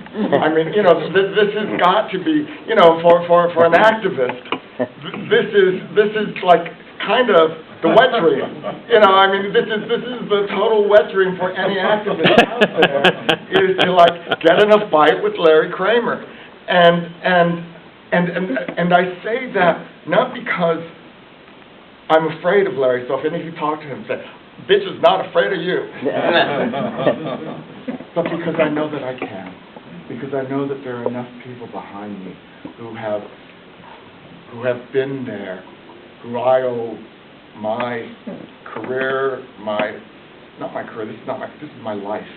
I mean, you know, this has got to be, you know, for an activist, this is like kind of the wet dream. You know, I mean, this is the total wet dream for any activist out there, is to like get in a fight with Larry Kramer. And I say that not because I'm afraid of Larry, so if any of you talk to him, say, bitch is not afraid of you. But because I know that I can. Because I know that there are enough people behind me who have been there, who I owe my career, not my career, this is my life,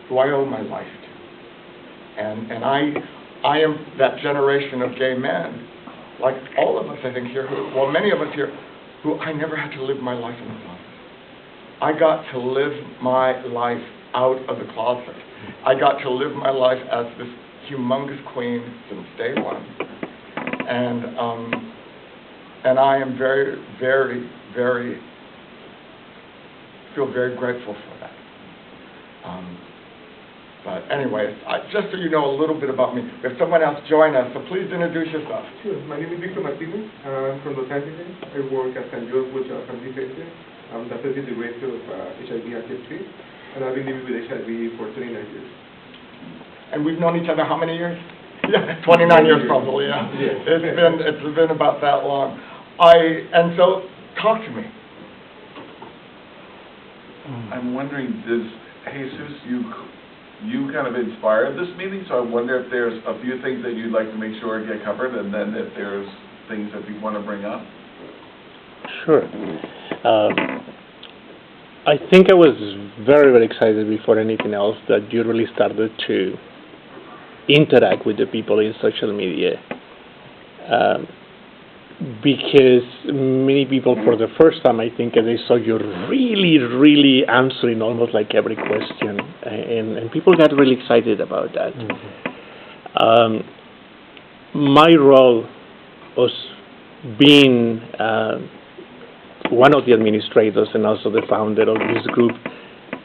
who I owe my life to. And I am that generation of gay men, like all of us, I think, here, many of us here, who I never had to live my life in the closet. I got to live my life out of the closet. I got to live my life as this humongous queen since day one. And I am very, very, very, feel very grateful for that. But anyways, just so you know a little bit about me, if someone else join us, so please introduce yourself. Sure. My name is Victor Martinez. I'm from Los Angeles. I work at San George Family Center. I'm the Deputy Director of HIV and AGING, and I've been living with HIV for 29 years. And we've known each other how many years? Yeah, 29 years probably, yeah. Yes. It's been about that long. And so, talk to me. I'm wondering, does Jesus, you kind of inspired this meeting, so I wonder if there's a few things that you'd like to make sure get covered, and then if there's things that you want to bring up. Sure. I think I was very, very excited before anything else that you really started to interact with the people in social media. Because many people, for the first time, I think, they saw you really, really answering almost like every question, and people got really excited about that. My role was being one of the administrators and also the founder of this group,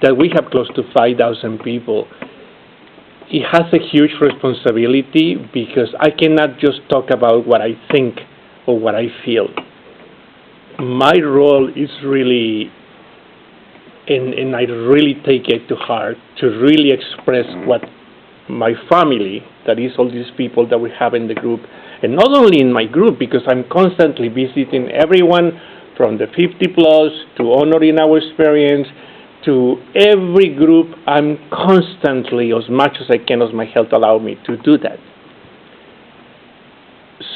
that we have close to 5,000 people. It has a huge responsibility because I cannot just talk about what I think or what I feel. My role is really, and I really take it to heart, to really express what my family, that is all these people that we have in the group, and not only in my group, because I'm constantly visiting everyone from the 50 plus to honoring our experience to every group. I'm constantly, as much as I can, as my health allow me to do that.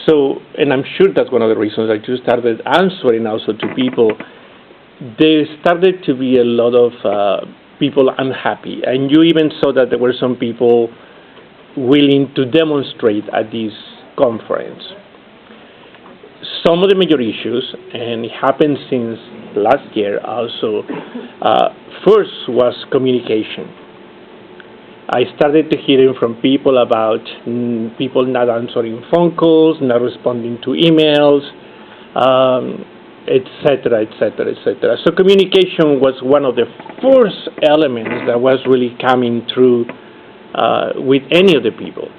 So, and I'm sure that's one of the reasons I just started answering also to people. There started to be a lot of people unhappy, and you even saw that there were some people willing to demonstrate at this conference. Some of the major issues, and it happened since last year also, first was communication. I started to hear from people about people not answering phone calls, not responding to emails, etc., etc., etc. So communication was one of the first elements that was really coming through with any of the people.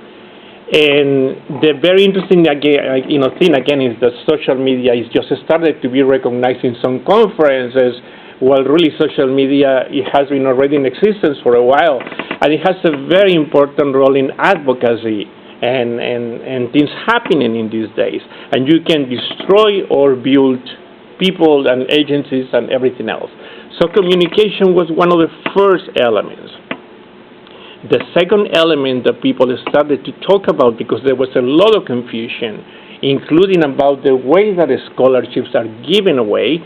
And the very interesting thing again is that social media is just started to be recognized in some conferences. Well, really, social media, it has been already in existence for a while, and it has a very important role in advocacy and things happening in these days. And you can destroy or build people and agencies and everything else. So communication was one of the first elements. The second element that people started to talk about, because there was a lot of confusion, including about the way that the scholarships are given away,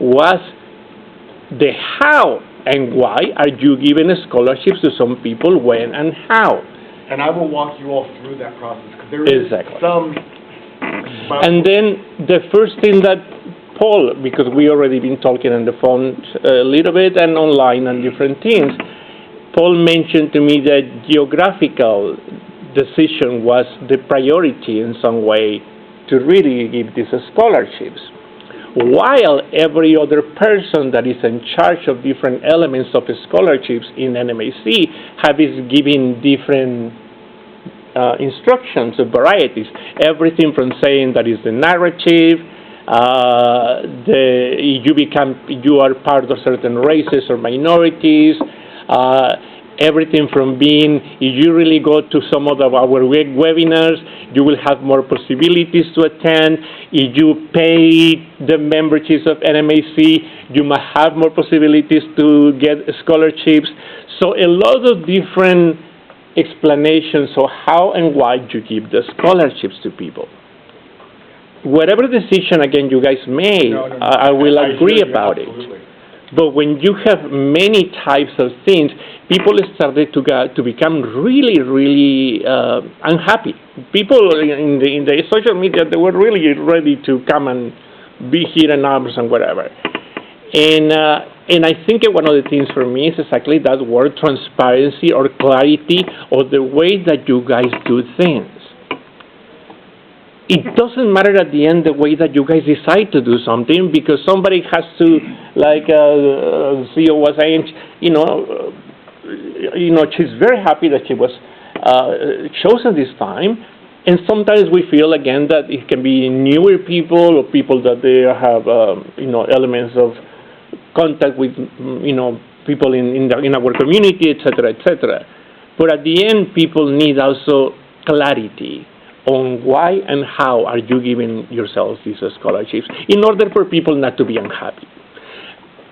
was the how and why are you giving scholarships to some people, when and how. And I will walk you all through that process, because there is some... And then the first thing that Paul, because we already been talking on the phone a little bit and online and different things, Paul mentioned to me that geographical decision was the priority in some way to really give these scholarships. while every other person that is in charge of different elements of scholarships in NMAC is giving different instructions of varieties. Everything from saying that is the narrative, you are part of certain races or minorities, everything from being, if you really go to some of our webinars, you will have more possibilities to attend. If you pay the memberships of NMAC, you might have more possibilities to get scholarships. So a lot of different explanations of how and why you give the scholarships to people. Whatever decision, again, you guys made, I will agree about it. But when you have many types of things, people started to become really, really unhappy. People in the social media, they were really ready to come and be here in arms and whatever. And I think one of the things for me is exactly that word, transparency or clarity, or the way that you guys do things. It doesn't matter at the end the way that you guys decide to do something, because somebody has to, like CEO was saying, she's very happy that she was chosen this time, and sometimes we feel again that it can be newer people or people that they have elements of contact with people in our community, etc., etc. But at the end, people need also clarity on why and how are you giving yourselves these scholarships in order for people not to be unhappy.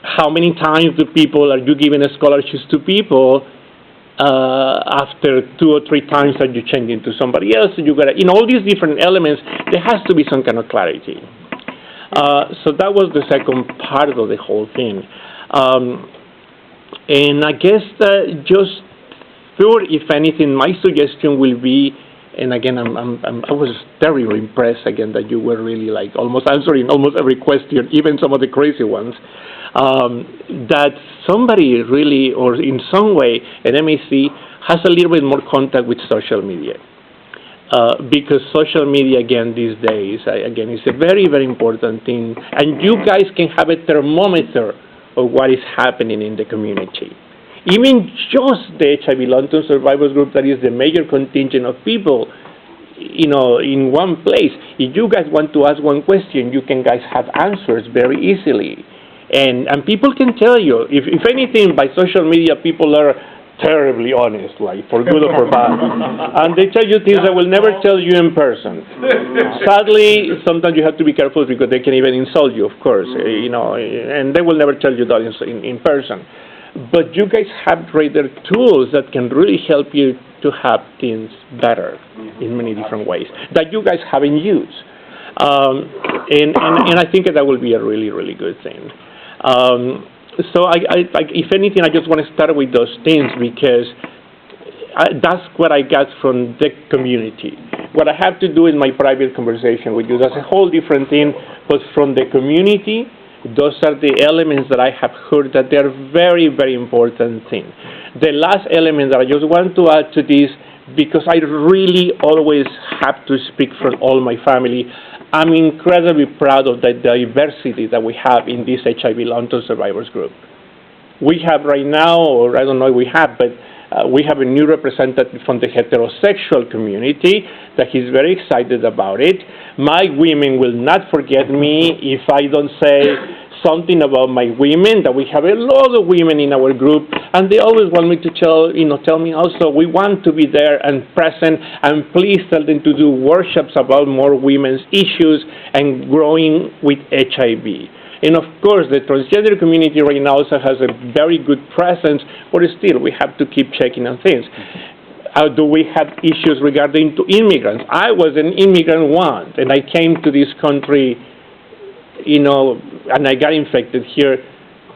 How many times are you giving scholarships to people after 2 or 3 times that you change into somebody else? You got all these different elements. There has to be some kind of clarity. So that was the second part of the whole thing. And I guess just third, if anything, my suggestion will be, and again, I was terribly impressed again that you were really like almost answering almost every question, even some of the crazy ones. That somebody really, or in some way, NMAC has a little bit more contact with social media. Because social media, again, these days, again, is a very, very important thing. And you guys can have a thermometer of what is happening in the community. Even just the HIV Long Term Survivors group, that is the major contingent of people, in one place. If you guys want to ask one question, you can guys have answers very easily. And people can tell you, if anything, by social media, people are terribly honest, like for good or for bad. And they tell you things that will never tell you in person. Sadly, sometimes you have to be careful because they can even insult you, of course, and they will never tell you that in person. But you guys have greater tools that can really help you to have things better in many different ways that you guys haven't used. And I think that will be a really, really good thing. So if anything, I just want to start with those things because that's what I got from the community. What I have to do in my private conversation with you, that's a whole different thing, but from the community, those are the elements that I have heard that they're very, very important things. The last element that I just want to add to this, because I really always have to speak for all my family, I'm incredibly proud of the diversity that we have in this HIV Long Term Survivors group. We have right now, or I don't know if we have, but we have a new representative from the heterosexual community that he's very excited about it. My women will not forget me if I don't say something about my women, that we have a lot of women in our group, and they always want me to tell me also, we want to be there and present, and please tell them to do workshops about more women's issues and growing with HIV. And of course, the transgender community right now also has a very good presence, but still, we have to keep checking on things. Do we have issues regarding to immigrants? I was an immigrant once, and I came to this country, and I got infected here,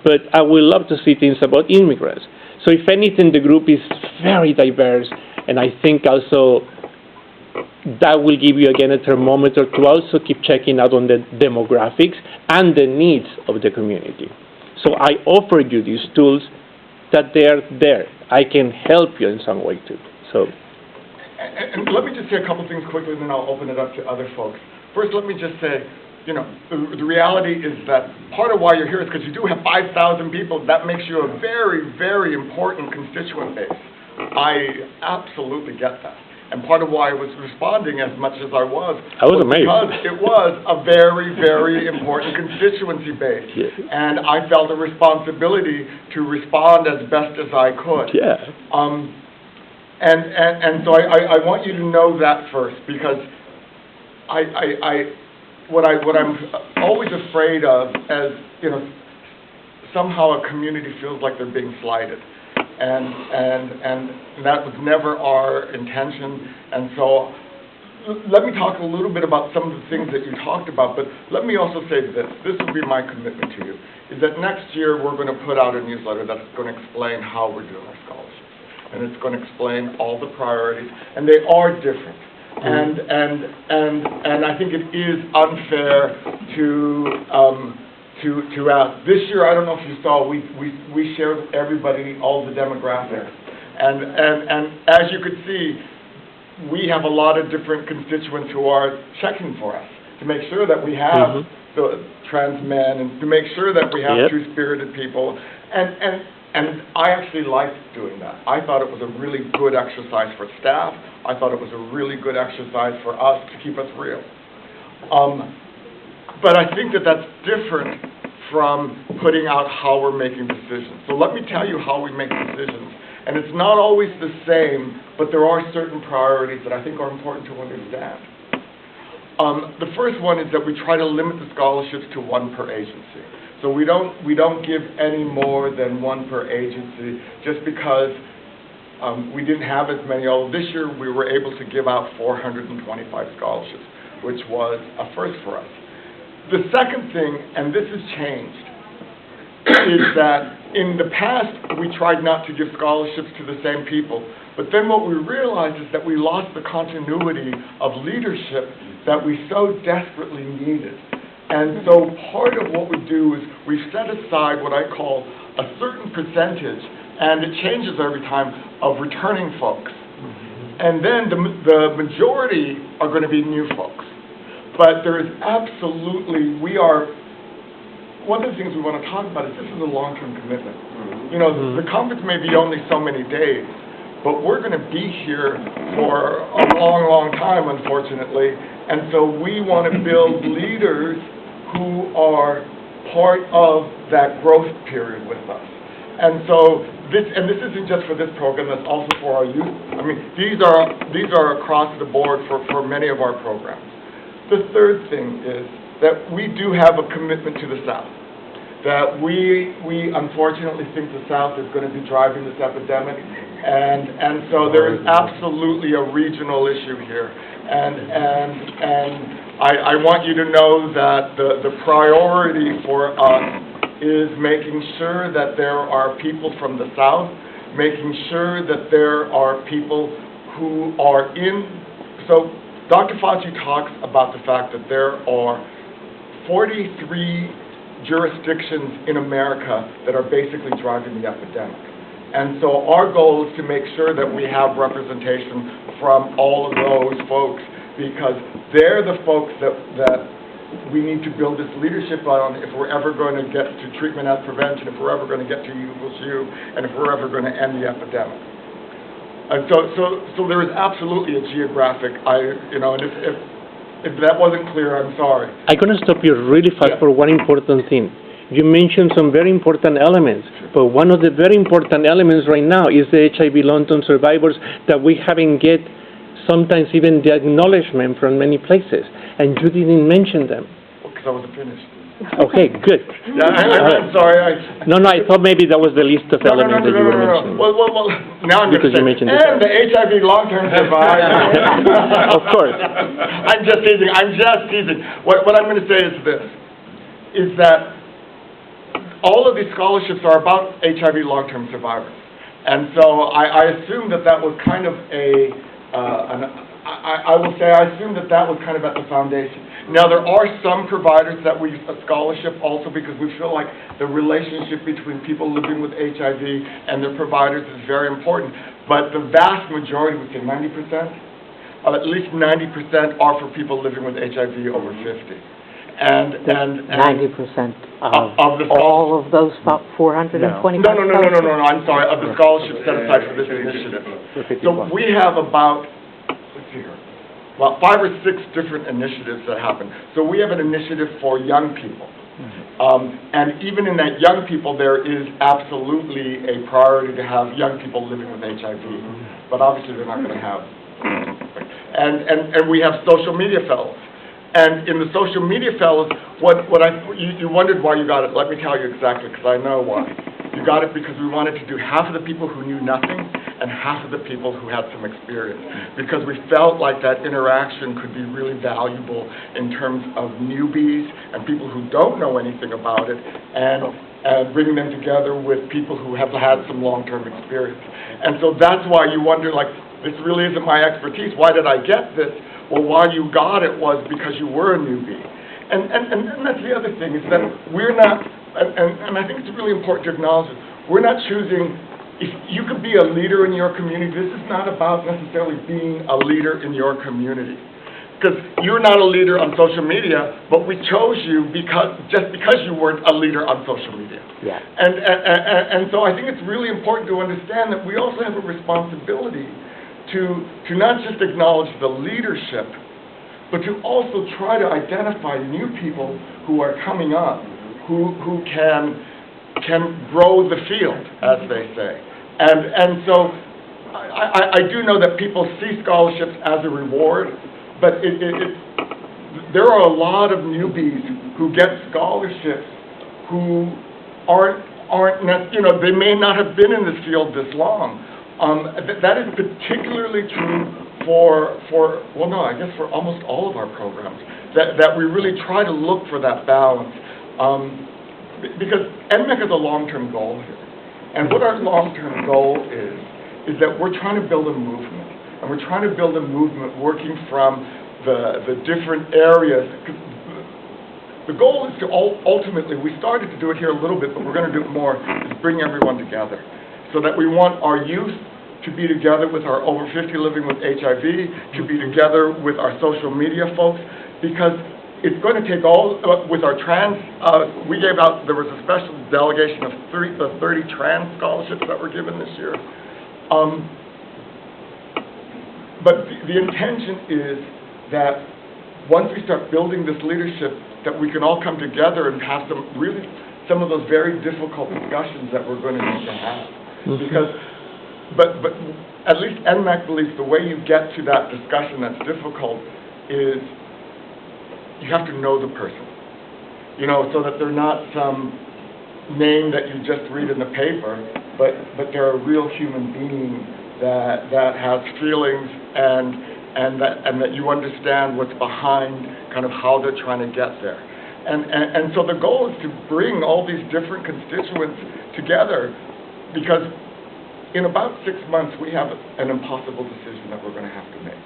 but I would love to see things about immigrants. So if anything, the group is very diverse, and I think also that will give you, again, a thermometer to also keep checking out on the demographics and the needs of the community. So I offer you these tools that they're there. I can help you in some way, too. So. And let me just say a couple things quickly, and then I'll open it up to other folks. First, let me just say, you know, the reality is that part of why you're here is because you do have 5,000 people. That makes you a very, very important constituent base. I absolutely get that. And part of why I was responding as much as I was amazed. Because it was a very, very important constituency base. Yeah. And I felt a responsibility to respond as best as I could. Yeah. And so I want you to know that first, because what I'm always afraid of, as you know, somehow a community feels like they're being slighted, and that was never our intention. And so let me talk a little bit about some of the things that you talked about, but let me also say this will be my commitment to you, is that next year we're going to put out a newsletter that's going to explain how we're doing our scholarships. And it's going to explain all the priorities, and they are different. And I think it is unfair to ask. This year, I don't know if you saw, we shared with everybody all the demographics, and as you could see, we have a lot of different constituents who are checking for us to make sure that we have the trans men, and to make sure that we have two-spirited people, and I actually liked doing that. I thought it was a really good exercise for staff. I thought it was a really good exercise for us to keep us real. But I think that that's different from putting out how we're making decisions. So let me tell you how we make decisions. And it's not always the same, but there are certain priorities that I think are important to understand. The first one is that we try to limit the scholarships to one per agency. So we don't give any more than one per agency, just because we didn't have as many. Although this year we were able to give out 425 scholarships, which was a first for us. The second thing, and this has changed, is that in the past we tried not to give scholarships to the same people, but then what we realized is that we lost the continuity of leadership that we so desperately needed. And so part of what we do is we set aside what I call a certain percentage, and it changes every time, of returning folks. And then the majority are going to be new folks. But there is absolutely, one of the things we want to talk about is this is a long-term commitment. You know, the conference may be only so many days, but we're going to be here for a long, long time, unfortunately. And so we want to build leaders who are part of that growth period with us. And so this isn't just for this program, that's also for our youth. I mean, these are across the board for many of our programs. The third thing is that we do have a commitment to the South. That we unfortunately think the South is going to be driving this epidemic, and so there is absolutely a regional issue here. And I want you to know that the priority for us is making sure that there are people from the South, making sure that there are people who are so Dr. Fauci talks about the fact that there are 43 jurisdictions in America that are basically driving the epidemic. And so our goal is to make sure that we have representation from all of those folks, because they're the folks that we need to build this leadership on if we're ever going to get to treatment as prevention, if we're ever going to get to U equals U, and if we're ever going to end the epidemic. And so there is absolutely a geographic, and if that wasn't clear, I'm sorry. I'm going to stop you really fast for one important thing. You mentioned some very important elements, but one of the very important elements right now is the HIV long-term survivors that we haven't get sometimes even the acknowledgement from many places, and you didn't mention them. Because I wasn't finished. Okay, good. Yeah, I'm sorry. No, I thought maybe that was the list of elements that you were mentioning. Well, now I'm because you mentioned this. And the HIV long-term survivors. Of course. I'm just teasing. What I'm going to say is this, is that all of these scholarships are about HIV long-term survivors. And so I assume that was kind of I assume that was kind of at the foundation. Now, there are some providers that we use a scholarship also because we feel like the relationship between people living with HIV and their providers is very important. But the vast majority, we say 90%, at least 90% are for people living with HIV over 50. and 90% of the all of those 425,000? No, I'm sorry, of the scholarships set aside for this initiative. So we have about, let's see here, about 5 or 6 different initiatives that happen. So we have an initiative for young people. And even in that young people, there is absolutely a priority to have young people living with HIV. But obviously they're not going to have. And we have social media fellows. And in the social media fellows, you wondered why you got it. Let me tell you exactly, because I know why. You got it because we wanted to do half of the people who knew nothing and half of the people who had some experience. Because we felt like that interaction could be really valuable in terms of newbies and people who don't know anything about it, and bringing them together with people who have had some long-term experience. And so that's why you wonder, like, this really isn't my expertise. Why did I get this? Well, why you got it was because you were a newbie. And that's the other thing, is that we're not, and I think it's really important to acknowledge this, we're not choosing, if you could be a leader in your community, this is not about necessarily being a leader in your community. Because you're not a leader on social media, but we chose you just because you weren't a leader on social media. Yeah. And so I think it's really important to understand that we also have a responsibility to not just acknowledge the leadership, but to also try to identify new people who are coming up, who can grow the field, as they say. And so I do know that people see scholarships as a reward, but there are a lot of newbies who get scholarships who aren't they may not have been in this field this long. That is particularly true for almost all of our programs, that we really try to look for that balance. Because NMAC is a long-term goal here. And what our long-term goal is that we're trying to build a movement. And we're trying to build a movement working from the different areas. The goal is to ultimately, we started to do it here a little bit, but we're going to do it more, is bring everyone together. So that we want our youth to be together with our over 50 living with HIV, to be together with our social media folks, because it's going to take all, with our trans, we gave out, there was a special delegation of 30 trans scholarships that were given this year. But the intention is that once we start building this leadership, that we can all come together and have some of those very difficult discussions that we're going to need to have. Because, but at least NMAC believes the way you get to that discussion that's difficult is you have to know the person, so that they're not some name that you just read in the paper, but they're a real human being that has feelings and that you understand what's behind kind of how they're trying to get there. And so the goal is to bring all these different constituents together, because in about 6 months we have an impossible decision that we're going to have to make.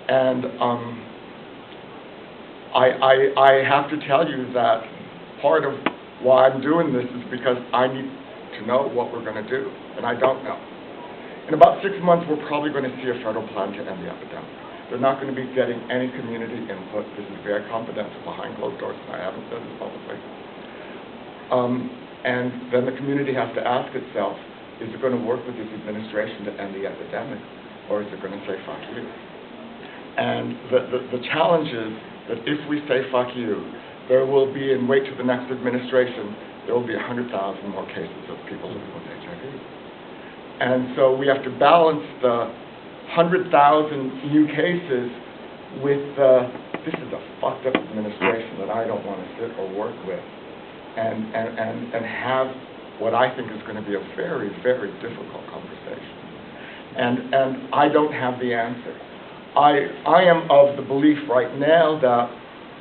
And I have to tell you that part of why I'm doing this is because I need to know what we're going to do, and I don't know. In about 6 months, we're probably going to see a federal plan to end the epidemic. They're not going to be getting any community input. This is very confidential, behind closed doors, and I haven't said this publicly. And then the community has to ask itself, is it going to work with this administration to end the epidemic, or is it going to say, fuck you? And the challenge is that if we say, fuck you, there will be, and wait till the next administration, there will be 100,000 more cases of people living with HIV. And so we have to balance the 100,000 new cases with this is a fucked up administration that I don't want to sit or work with, and have what I think is going to be a very, very difficult conversation. And I don't have the answer. I am of the belief right now that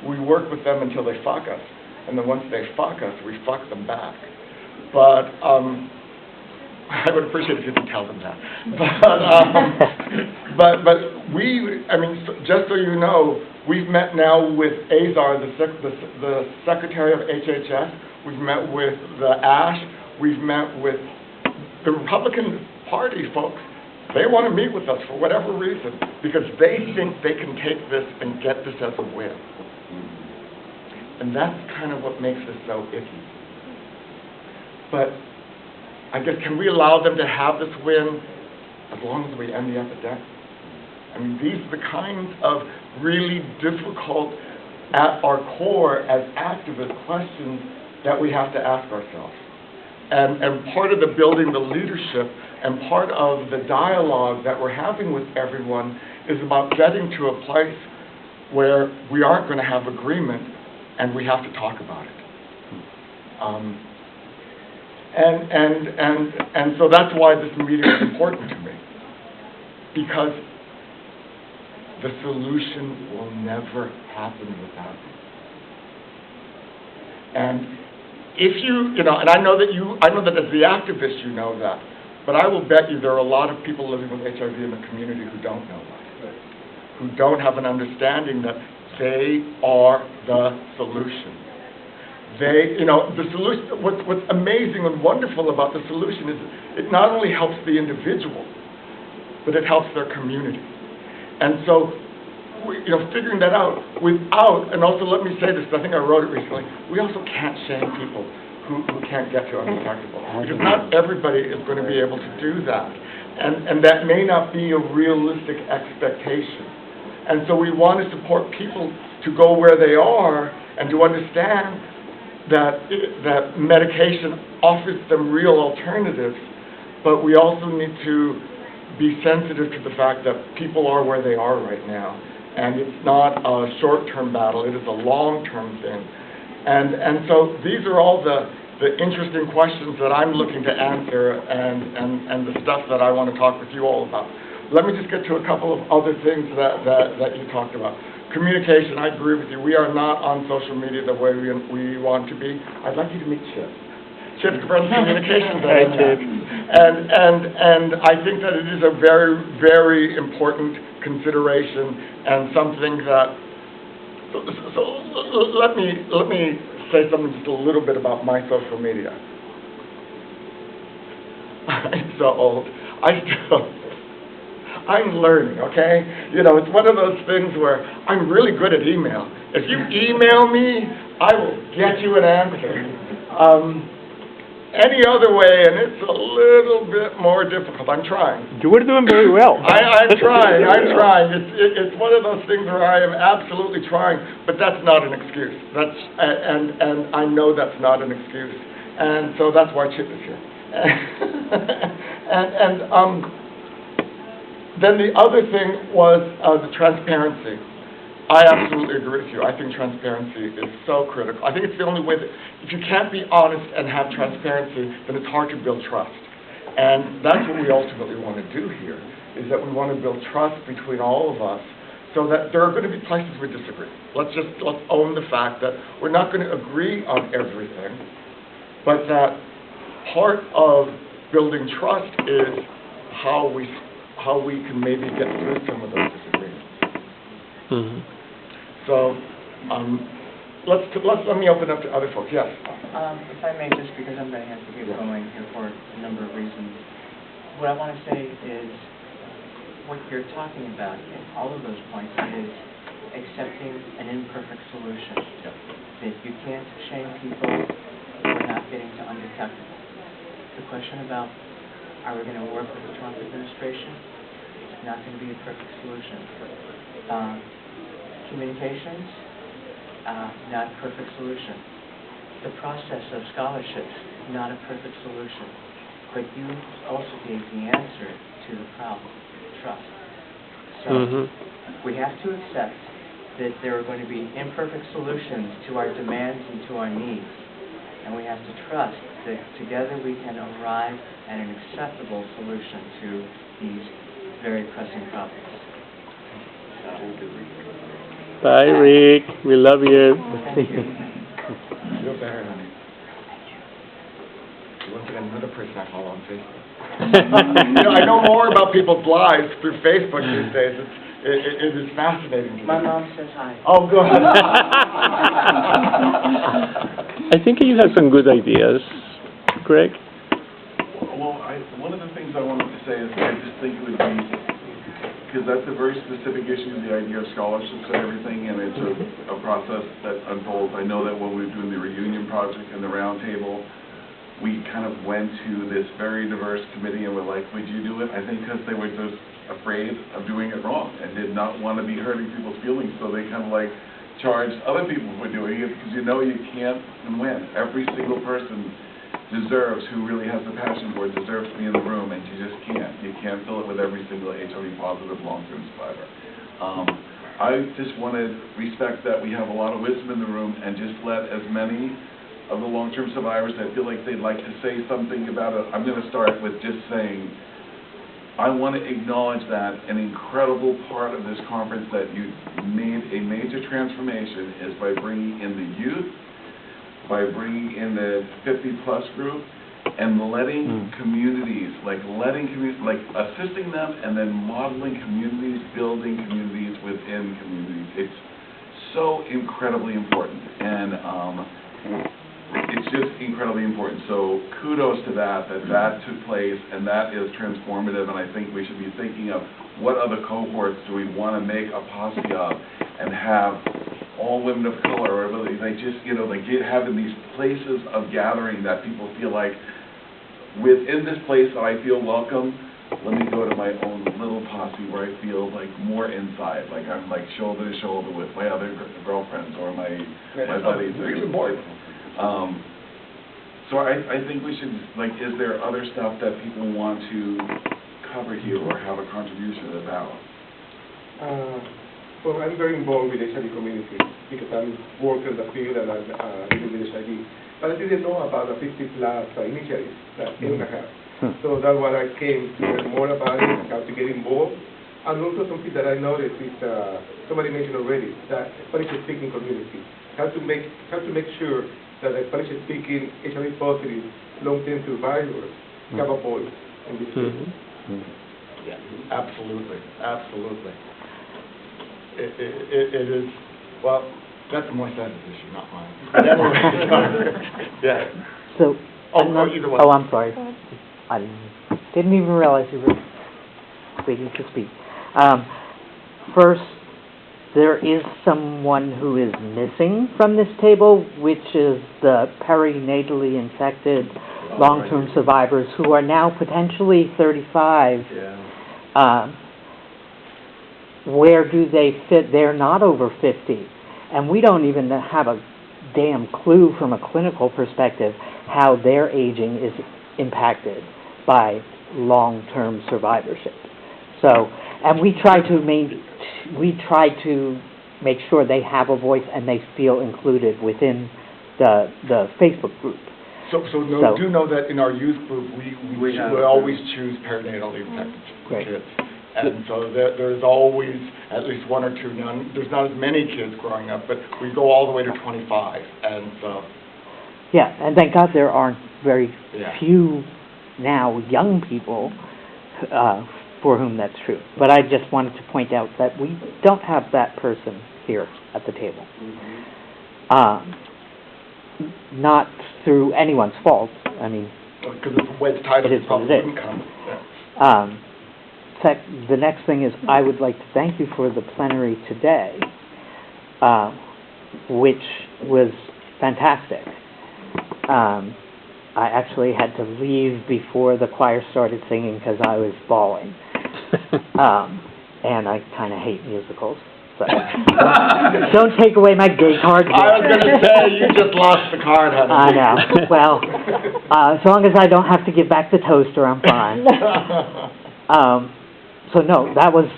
we work with them until they fuck us, and then once they fuck us, we fuck them back. But I would appreciate if you could tell them that. But just so you know, we've met now with Azar, the Secretary of HHS. We've met with the ASH. We've met with the Republican Party folks. They want to meet with us for whatever reason, because they think they can take this and get this as a win. And that's kind of what makes this so icky. But I guess, can we allow them to have this win as long as we end the epidemic? I mean, these are the kinds of really difficult, at our core as activist questions that we have to ask ourselves. And part of the building the leadership and part of the dialogue that we're having with everyone is about getting to a place where we aren't going to have agreement and we have to talk about it. And so that's why this meeting is important to me, because the solution will never happen without you. And if you know, and I know that as the activist you know that, but I will bet you there are a lot of people living with HIV in the community who don't know that, who don't have an understanding that they are the solution. They, the solution, what's amazing and wonderful about the solution is it not only helps the individual, but it helps their community. And so, figuring that out without, and also let me say this, I think I wrote it recently, we also can't shame people who can't get to undetectable. Because not everybody is going to be able to do that. And that may not be a realistic expectation. And so we want to support people to go where they are and to understand that medication offers them real alternatives, but we also need to be sensitive to the fact that people are where they are right now. And it's not a short-term battle, it is a long-term thing. And so these are all the interesting questions that I'm looking to answer and the stuff that I want to talk with you all about. Let me just get to a couple of other things that you talked about. Communication, I agree with you. We are not on social media the way we want to be. I'd like you to meet Chip. Chip runs communications at NMAC. And I think that it is a very, very important consideration and something that, so let me say something just a little bit about my social media. I'm so old. I'm learning, okay? It's one of those things where I'm really good at email. If you email me, I will get you an answer. Any other way, and it's a little bit more difficult. I'm trying. You were doing very well. I'm trying. It's one of those things where I am absolutely trying, but that's not an excuse. And I know that's not an excuse. And so that's why Chip is here. Then the other thing was the transparency. I absolutely agree with you. I think transparency is so critical. I think it's the only way that, if you can't be honest and have transparency, then it's hard to build trust. And that's what we ultimately want to do here, is that we want to build trust between all of us so that there are going to be places we disagree. Let's own the fact that we're not going to agree on everything, but that part of building trust is how we can maybe get through some of those disagreements. Mm-hmm. So, let me open up to other folks. Yes. If I may, just because I'm going to have to get going here for a number of reasons. What I want to say is, what you're talking about in all of those points is accepting an imperfect solution. That you can't shame people for not getting to undetectable. The question about, are we going to work with the Trump administration? It's not going to be a perfect solution. Communications, not a perfect solution. The process of scholarships, not a perfect solution. But you also gave the answer to the problem, trust. So we have to accept that there are going to be imperfect solutions to our demands and to our needs. And we have to trust that together we can arrive at an acceptable solution to these very pressing problems. Bye, Rick. We love you. Thank you. Feel better, honey. You look at another person I follow on Facebook. I know more about people's lives through Facebook these days. It is fascinating. My mom says hi. Oh, good. I think you have some good ideas, Greg. Well, one of the things I wanted to say is I just think it would be because that's a very specific issue, the idea of scholarships and everything, and it's a process that unfolds. I know that when we were doing the reunion project and the roundtable, we kind of went to this very diverse committee and were like, would you do it? I think because they were just afraid of doing it wrong and did not want to be hurting people's feelings, so they kind of like charged other people for doing it, because you know you can't win. Every single person deserves, who really has the passion for it, deserves to be in the room, and you just can't. You can't fill it with every single HIV positive long-term survivor. I just want to respect that we have a lot of wisdom in the room, and just let as many of the long-term survivors that feel like they'd like to say something about it. I'm going to start with just saying, I want to acknowledge that an incredible part of this conference that you made a major transformation is by bringing in the youth, by bringing in the 50-plus group, and letting communities, like assisting them, and then modeling communities, building communities within communities. It's so incredibly important, and it's just incredibly important. So kudos to that took place, and that is transformative, and I think we should be thinking of what other cohorts do we want to make a posse of, and have all women of color, or they just, having these places of gathering that people feel like, within this place that I feel welcome, let me go to my own little posse where I feel like more inside, like I'm like shoulder to shoulder with my other girlfriends or my buddies. Really important. So I think we should, is there other stuff that people want to cover here or have a contribution about? Well, I'm very involved with the HIV community because I'm working in the field and I'm living with HIV. But I didn't know about the 50-plus initiatives that ENDING has. So that's why I came to learn more about it, how to get involved. And also something that I noticed is, somebody mentioned already, that Spanish-speaking community. How to make sure that the Spanish-speaking HIV positive long-term survivors have a voice in this field. Yeah, absolutely, absolutely. It is, well, that's more Santa's issue, not mine. But anyway, yeah. So, Either one. oh, I'm sorry. I didn't even realize you were waiting to speak. First, there is someone who is missing from this table, which is the perinatally infected long-term survivors who are now potentially 35. Yeah. Where do they fit? They're not over 50. And we don't even have a damn clue from a clinical perspective how their aging is impacted by long-term survivorship. So, and we try to make sure they have a voice and they feel included within the Facebook group. So do know that in our youth group, we always choose perinatally infected kids. And so there's always at least one or two. There's not as many kids growing up, but we go all the way to 25. And so. Yeah, and thank God there aren't very few now young people for whom that's true. But I just wanted to point out that we don't have that person here at the table. Not through anyone's fault. I mean, because it's the way it's titled, it is what it is. Yeah. The next thing is I would like to thank you for the plenary today, which was fantastic. I actually had to leave before the choir started singing because I was bawling. And I kind of hate musicals. So. Don't take away my gay card. I was going to say, you just lost the card, honey. I know. Well, as long as I don't have to give back the toaster, I'm fine. So no, that was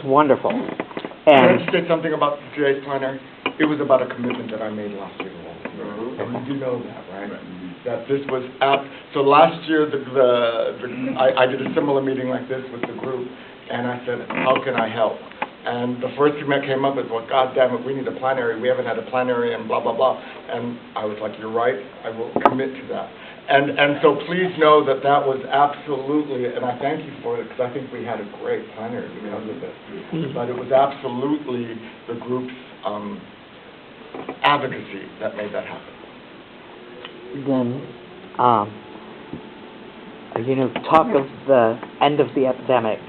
wonderful. Can I just say something about today's plenary? It was about a commitment that I made last year. And you know that, right? That this was so last year I did a similar meeting like this with the group, and I said, how can I help? And the first thing that came up is, well, God damn it, we need a plenary. We haven't had a plenary and blah, blah, blah. And I was like, you're right. I will commit to that. And so please know that was absolutely, and I thank you for it, because I think we had a great plenary because of this. But it was absolutely the group's advocacy that made that happen. Then, talk of the end of the epidemic.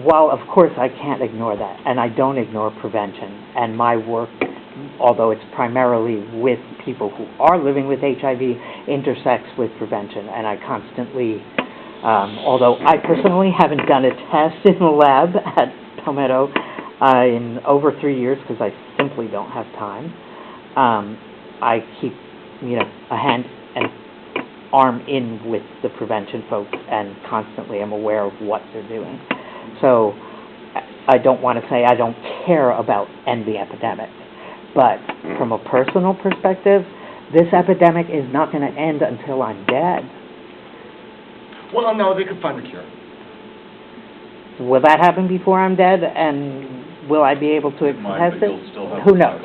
while of course I can't ignore that, and I don't ignore prevention, and my work, although it's primarily with people who are living with HIV, intersects with prevention, and I constantly, although I personally haven't done a test in the lab at Palmetto in over 3 years because I simply don't have time, I keep, a hand and arm in with the prevention folks and constantly am aware of what they're doing. So I don't want to say I don't care about end the epidemic, but from a personal perspective, this epidemic is not going to end until I'm dead. Well, no, they could find a cure. Will that happen before I'm dead, and will I be able to test it? Who knows?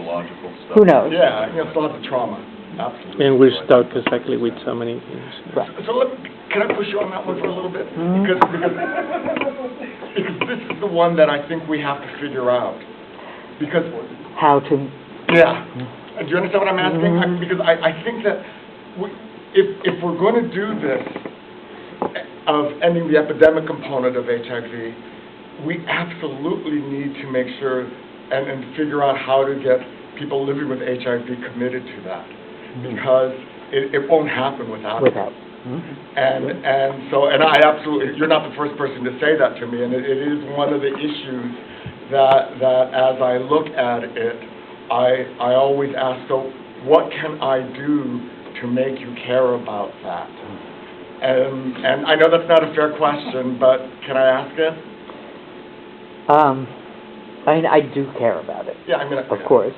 Who knows? Yeah, still have the trauma. Absolutely. And we're stuck exactly with so many things. Right. So can I push you on that one for a little bit? Because this is the one that I think we have to figure out. Because How to... yeah, do you understand what I'm asking? I mean, because I think that if we're going to do this of ending the epidemic component of HIV, we absolutely need to make sure and figure out how to get people living with HIV committed to that. Because it won't happen without it. And I absolutely, you're not the first person to say that to me, and it is one of the issues that as I look at it, I always ask, so what can I do to make you care about that? And I know that's not a fair question, but can I ask it? I mean, I do care about it. Yeah, I mean, of course.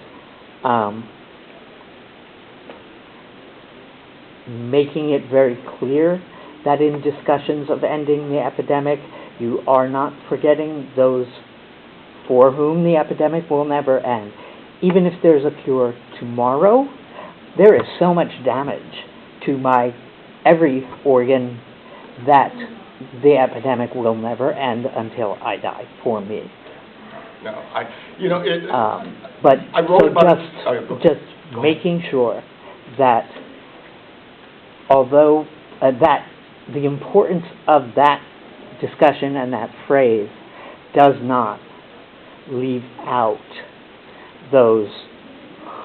Making it very clear that in discussions of ending the epidemic, you are not forgetting those for whom the epidemic will never end. Even if there's a cure tomorrow, there is so much damage to every organ that the epidemic will never end until I die, for me. No, but I wrote so about just making sure that although that the importance of that discussion and that phrase does not leave out those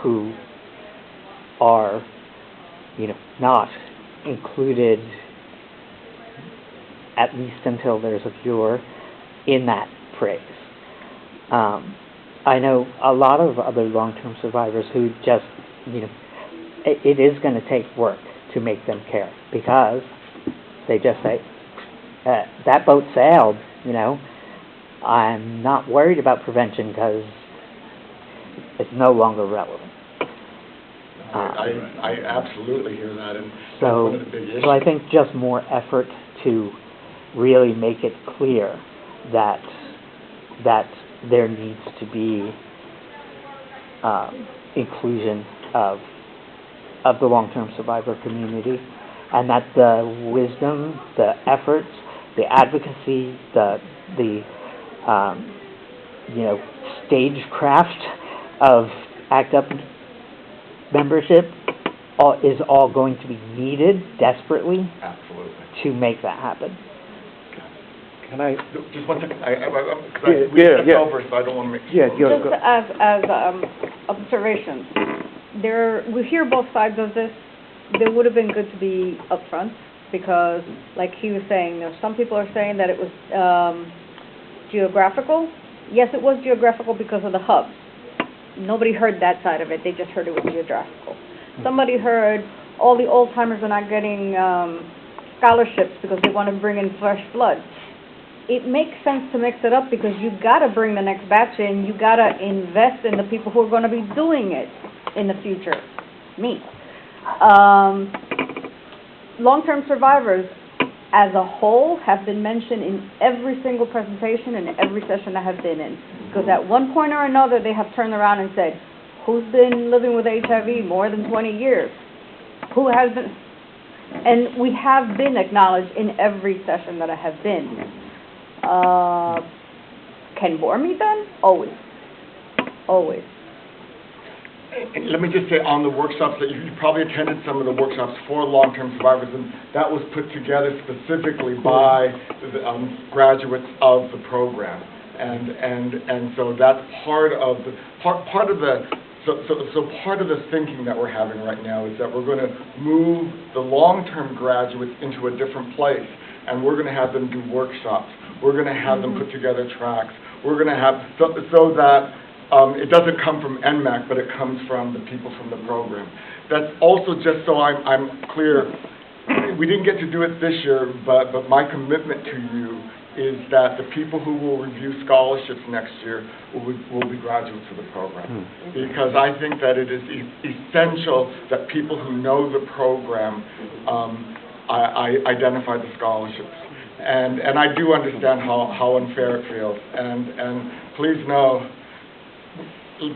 who are, not included, at least until there's a cure, in that phrase. I know a lot of other long-term survivors who just, it is going to take work to make them care, because they just say, that boat sailed, I'm not worried about prevention because it's no longer relevant. I absolutely hear that, and so, that's one of the big issues. So I think just more effort to really make it clear that there needs to be inclusion of the long-term survivor community, and that the wisdom, the efforts, the advocacy, the stagecraft of ACT UP membership is all going to be needed desperately. Absolutely. To make that happen. Can I? Just one second. We skipped over, so I don't want to make. Just as observations, we hear both sides of this. There would have been good to be upfront, because, like he was saying, some people are saying that it was geographical. Yes, it was geographical because of the hubs. Nobody heard that side of it. They just heard it was geographical. Somebody heard all the old-timers are not getting scholarships because they want to bring in fresh blood. It makes sense to mix it up, because you got to bring the next batch in. You got to invest in the people who are going to be doing it in the future. Me. Long-term survivors as a whole have been mentioned in every single presentation and every session I have been in. Because at one point or another, they have turned around and said, who's been living with HIV more than 20 years? Who has been? And we have been acknowledged in every session that I have been. Can more be done? Always. Always. let me just say on the workshops that you probably attended some of the workshops for long-term survivors, and that was put together specifically by the graduates of the program, and so that's part of the part of the thinking that we're having right now is that we're going to move the long-term graduates into a different place, and we're going to have them do workshops. We're going to have them put together tracks. We're going to have so that it doesn't come from NMAC, but it comes from the people from the program. That's also, just so I'm clear, we didn't get to do it this year, but my commitment to you is that the people who will review scholarships next year will be graduates of the program. Because I think that it is essential that people who know the program identify the scholarships. And I do understand how unfair it feels. And please know,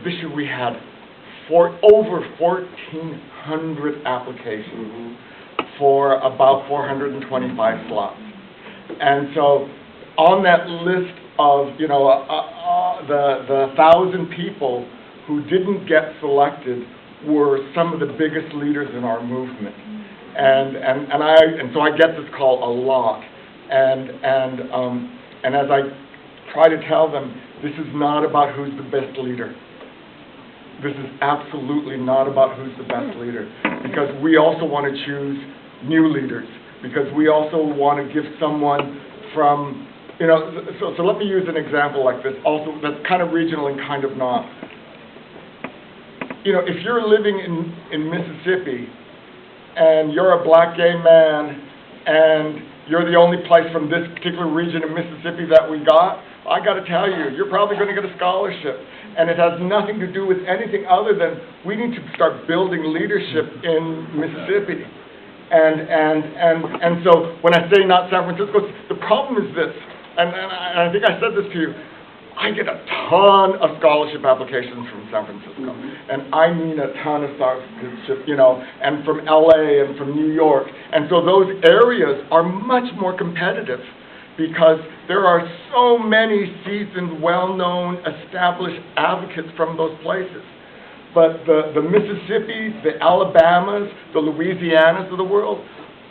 this year we had over 1,400 applications for about 425 slots. And so on that list of, the 1,000 people who didn't get selected were some of the biggest leaders in our movement. And so I get this call a lot. And as I try to tell them, this is not about who's the best leader. This is absolutely not about who's the best leader, because we also want to choose new leaders, because we also want to give someone from, so let me use an example like this, also that's kind of regional and kind of not. If you're living in Mississippi and you're a black gay man and you're the only place from this particular region of Mississippi that we got, I got to tell you, you're probably going to get a scholarship. And it has nothing to do with anything other than we need to start building leadership in Mississippi. And so when I say not San Francisco, the problem is this, and I think I said this to you, I get a ton of scholarship applications from San Francisco. And I mean a ton of scholarship, and from LA and from New York. And so those areas are much more competitive, because there are so many seasoned, well-known, established advocates from those places. But the Mississippis, the Alabamas, the Louisianas of the world,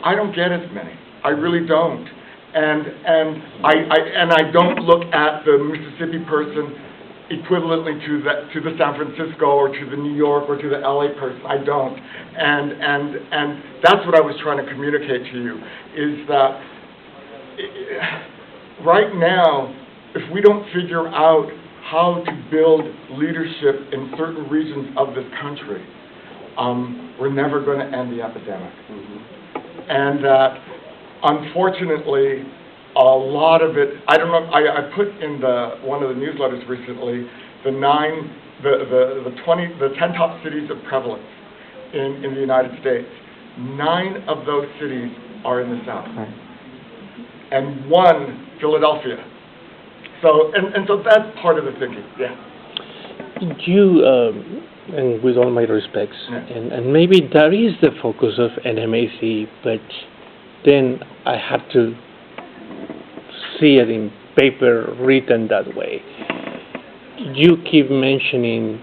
I don't get as many. I really don't. And I don't look at the Mississippi person equivalently to the San Francisco or to the New York or to the LA person. I don't. And that's what I was trying to communicate to you, is that right now, if we don't figure out how to build leadership in certain regions of this country, we're never going to end the epidemic. And that, unfortunately, a lot of it, I don't know, I put in one of the newsletters recently, the 10 top cities of prevalence in the United States. 9 of those cities are in the South. And 1, Philadelphia. So, and so that's part of the thinking, yeah. Did you, and with all my respects, and maybe that is the focus of NMAC, but then I have to see it in paper written that way. You keep mentioning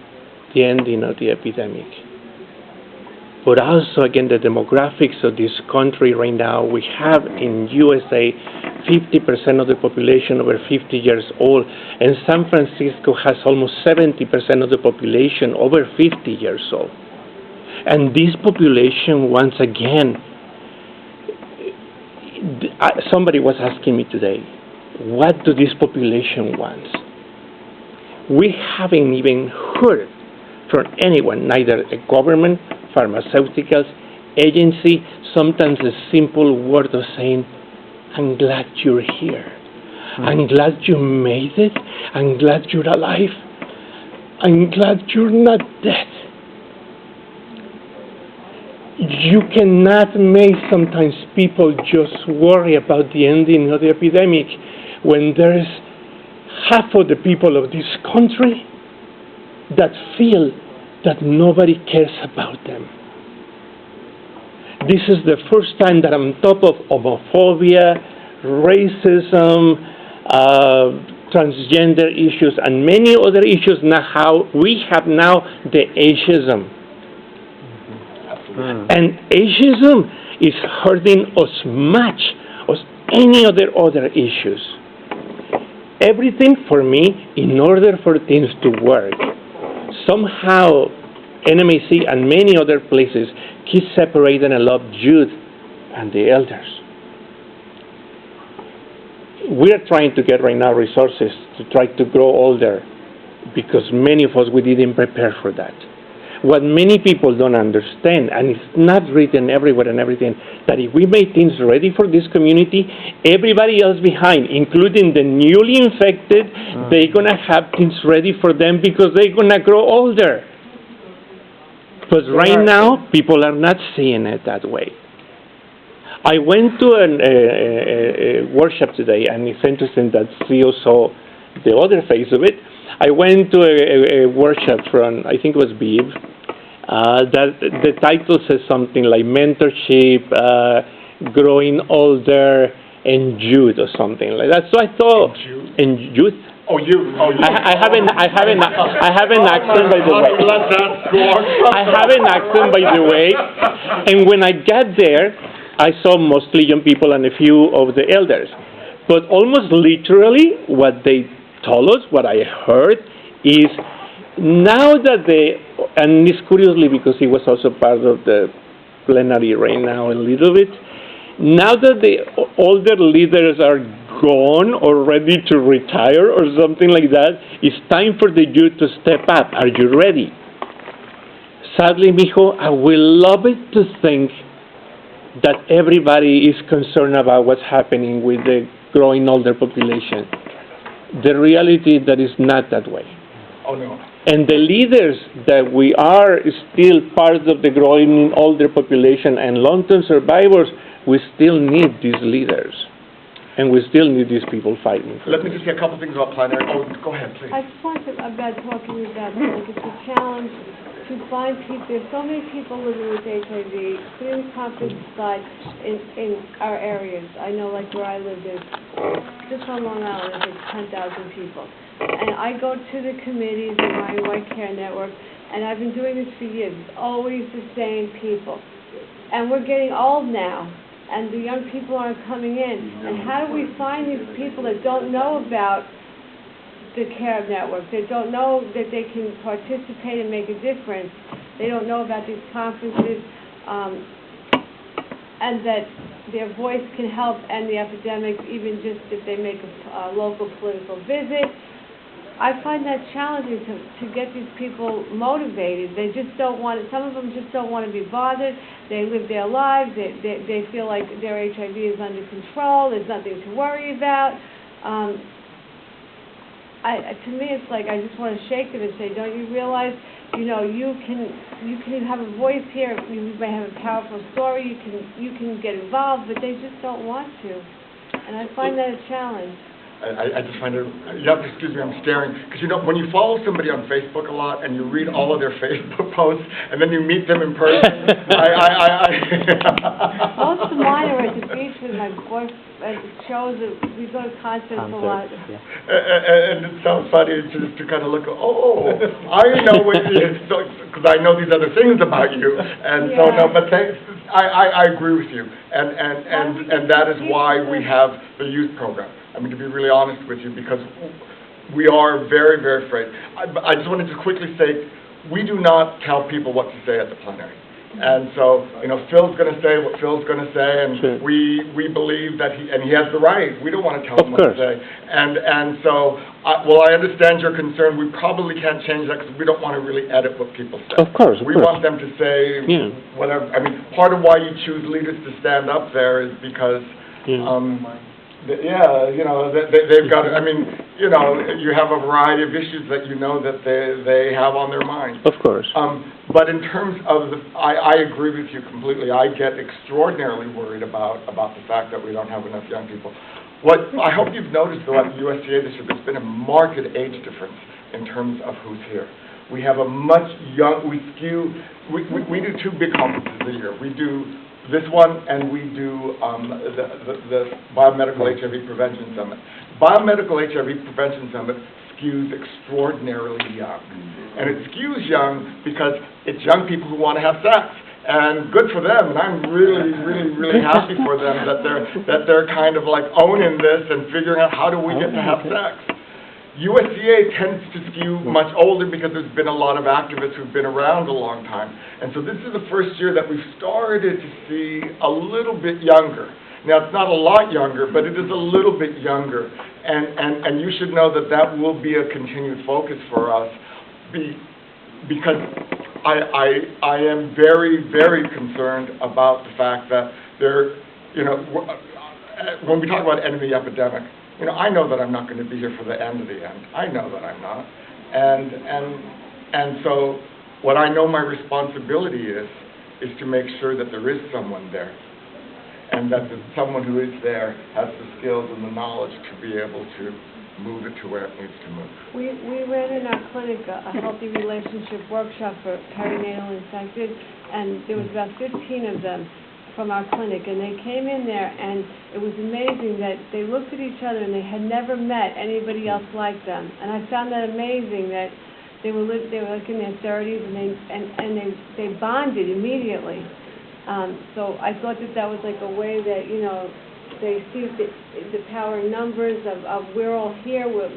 the ending of the epidemic. But also, again, the demographics of this country right now, we have in USA 50% of the population over 50 years old, and San Francisco has almost 70% of the population over 50 years old. And this population, once again, somebody was asking me today, what do this population want? We haven't even heard from anyone, neither a government, pharmaceuticals, agency, sometimes a simple word of saying, I'm glad you're here. I'm glad you made it. I'm glad you're alive. I'm glad you're not dead. You cannot make sometimes people just worry about the ending of the epidemic when there's half of the people of this country that feel that nobody cares about them. This is the first time that on top of homophobia, racism, transgender issues, and many other issues. Now, how we have now the ageism. And ageism is hurting us much as any other issues. Everything for me, in order for things to work, somehow NMAC and many other places keep separating a lot of youth and the elders. We are trying to get right now resources to try to grow older because many of us, we didn't prepare for that. What many people don't understand, and it's not written everywhere and everything, that if we make things ready for this community, everybody else behind, including the newly infected, they're going to have things ready for them because they're going to grow older. But right now, people are not seeing it that way. I went to a workshop today, and it's interesting that CEO saw the other face of it. I went to a workshop from, I think it was BIB, that the title says something like mentorship, growing older, and youth, or something like that. So I thought, and youth? Oh, you. Oh, you. I have an accent, by the way. Let that score. I have an accent, by the way. And when I got there, I saw mostly young people and a few of the elders. But almost literally, what they told us, what I heard, is now that and it's curiously because he was also part of the plenary right now a little bit, now that the older leaders are gone or ready to retire or something like that, it's time for the youth to step up. Are you ready? Sadly, mijo, I would love it to think that everybody is concerned about what's happening with the growing older population. The reality is that it's not that way. Oh, no. And the leaders that we are still part of the growing older population and long-term survivors, we still need these leaders. And we still need these people fighting. Let me just say a couple things about plenary. Oh, go ahead, please. I just want to, about talking about, like, it's a challenge to find people. There's so many people living with HIV, including conference sites in our areas. I know, like, where I live, there's, just on Long Island, there's 10,000 people. And I go to the committees in my White Care Network, and I've been doing this for years. It's always the same people. And we're getting old now, and the young people aren't coming in. And how do we find these people that don't know about the Care Network? They don't know that they can participate and make a difference. They don't know about these conferences, and that their voice can help end the epidemic, even just if they make a local political visit. I find that challenging to get these people motivated. They just don't want it. Some of them just don't want to be bothered. They live their lives. They feel like their HIV is under control. There's nothing to worry about. To me, it's like I just want to shake them and say, don't you realize, you know, you can have a voice here. You may have a powerful story. You can get involved, but they just don't want to. And I find that a challenge. I just find it, you have to excuse me, I'm staring, because you know, when you follow somebody on Facebook a lot and you read all of their Facebook posts and then you meet them in person, Most of mine are at the beach with my boyfriend, shows that we go to concerts a lot. Yeah. And it's so funny just to kind of look, oh, I know what it is, because I know these other things about you, and so no, but I agree with you, and that is why we have the youth program. I mean, to be really honest with you, because we are very, very afraid. I just wanted to quickly say, we do not tell people what to say at the plenary. And so, you know, Phil's going to say what Phil's going to say, and we believe that he has the right. We don't want to tell him what to say. And so, while I understand your concern, we probably can't change that because we don't want to really edit what people say. Of course. We want them to say whatever. I mean, part of why you choose leaders to stand up there is because, you know, they've got, I mean, you know, you have a variety of issues that you know that they have on their mind. Of course. But in terms of I agree with you completely. I get extraordinarily worried about the fact that we don't have enough young people. What I hope you've noticed, though, at the USCA this year, there's been a marked age difference in terms of who's here. We have a much we do two big conferences a year. We do this one, and we do the Biomedical HIV Prevention Summit. Biomedical HIV Prevention Summit skews extraordinarily young. And it skews young because it's young people who want to have sex. And good for them, and I'm really, really, really happy for them that they're kind of like owning this and figuring out how do we get to have sex. USCA tends to skew much older because there's been a lot of activists who've been around a long time. And so this is the first year that we've started to see a little bit younger. Now, it's not a lot younger, but it is a little bit younger. And you should know that that will be a continued focus for us because I am very, very concerned about the fact that there, when we talk about ending the epidemic, I know that I'm not going to be here for the end of the end. I know that I'm not. And so what I know my responsibility is to make sure that there is someone there, and that someone who is there has the skills and the knowledge to be able to move it to where it needs to move. We ran in our clinic a healthy relationship workshop for perinatal infected, and there was about 15 of them from our clinic, and they came in there, and it was amazing that they looked at each other and they had never met anybody else like them. And I found that amazing that they were like in their 30s, and they bonded immediately. So I thought that was like a way that they see the power in numbers of we're all here, we're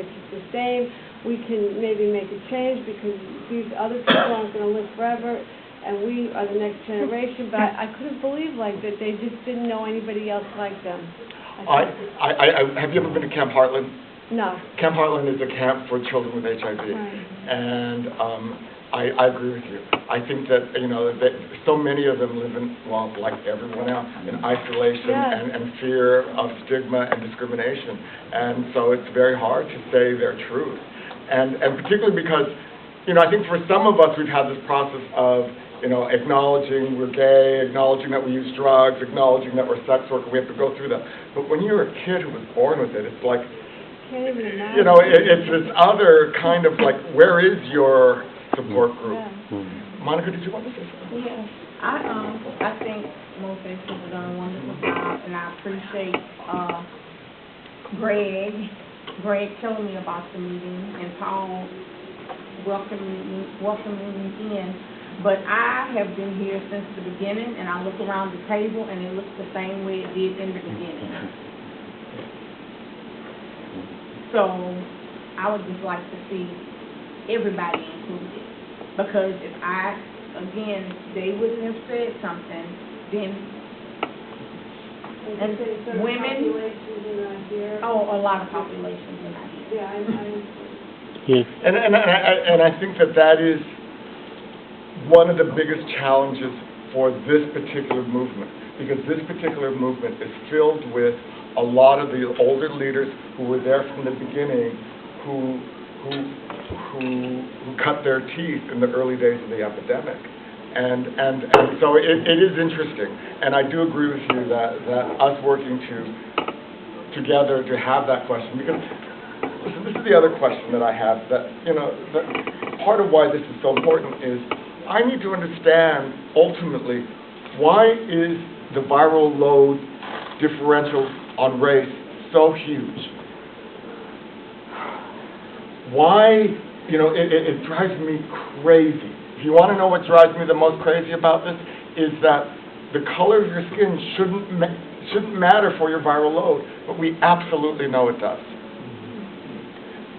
the same. We can maybe make a change because these other people aren't going to live forever, and we are the next generation. But I couldn't believe like that they just didn't know anybody else like them. Have you ever been to Camp Heartland? No. Camp Heartland is a camp for children with HIV, Right. And I agree with you. I think that that so many of them live in, well, like everyone else, in isolation and fear of stigma and discrimination, and so it's very hard to say their truth, and particularly because I think for some of us we've had this process of acknowledging we're gay, acknowledging that we use drugs, acknowledging that we're sex workers. We have to go through that. But when you're a kid who was born with it, it's like, Can't even imagine. it's this other kind of like, where is your support group? Yeah. Monica, did you want to say something? Yes, I think most of these people have done a wonderful job, and I appreciate Greg telling me about the meeting, and Paul welcoming me in. But I have been here since the beginning, and I look around the table, and it looks the same way it did in the beginning. So I would just like to see everybody included, because if they wouldn't have said something, then and women, a lot of populations are not here. Yeah. And I think that is one of the biggest challenges for this particular movement, because this particular movement is filled with a lot of the older leaders who were there from the beginning, who cut their teeth in the early days of the epidemic. And so it is interesting, and I do agree with you that us working together to have that question, because listen, this is the other question that I have, that that part of why this is so important is I need to understand ultimately why is the viral load differential on race so huge? Why, it drives me crazy. If you want to know what drives me the most crazy about this, is that the color of your skin shouldn't matter for your viral load, but we absolutely know it does.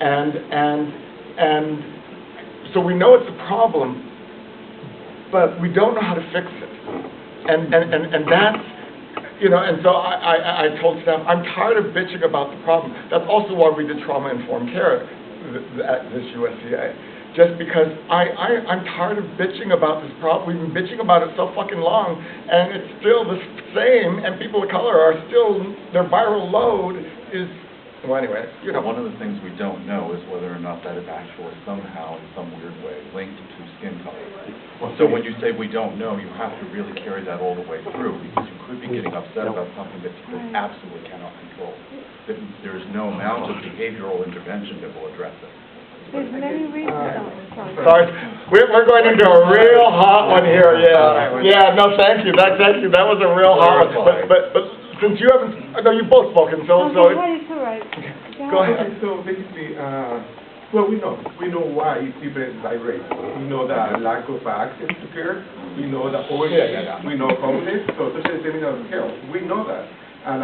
And so we know it's a problem, but we don't know how to fix it. And that's, and so I told staff, I'm tired of bitching about the problem. That's also why we did trauma-informed care at this USCA. Just because I'm tired of bitching about this problem. We've been bitching about it so fucking long, and it's still the same, and people of color are still, their viral load is, well, anyway, One of the things we don't know is whether or not that is actually somehow, in some weird way, linked to skin color. So when you say we don't know, you have to really carry that all the way through, because you could be getting upset about something that people absolutely cannot control. There is no amount of behavioral intervention that will address it. There's many reasons, Sorry, we're going into a real hot one here, yeah. Yeah, no, thank you, that was a real hot one. But since you haven't, no, you've both spoken, so. Okay, it's all right. Go ahead. So basically, well, we know why people die rape. We know the lack of access to care. We know the poverty. We know homeless. So social determinants of health. We know that. And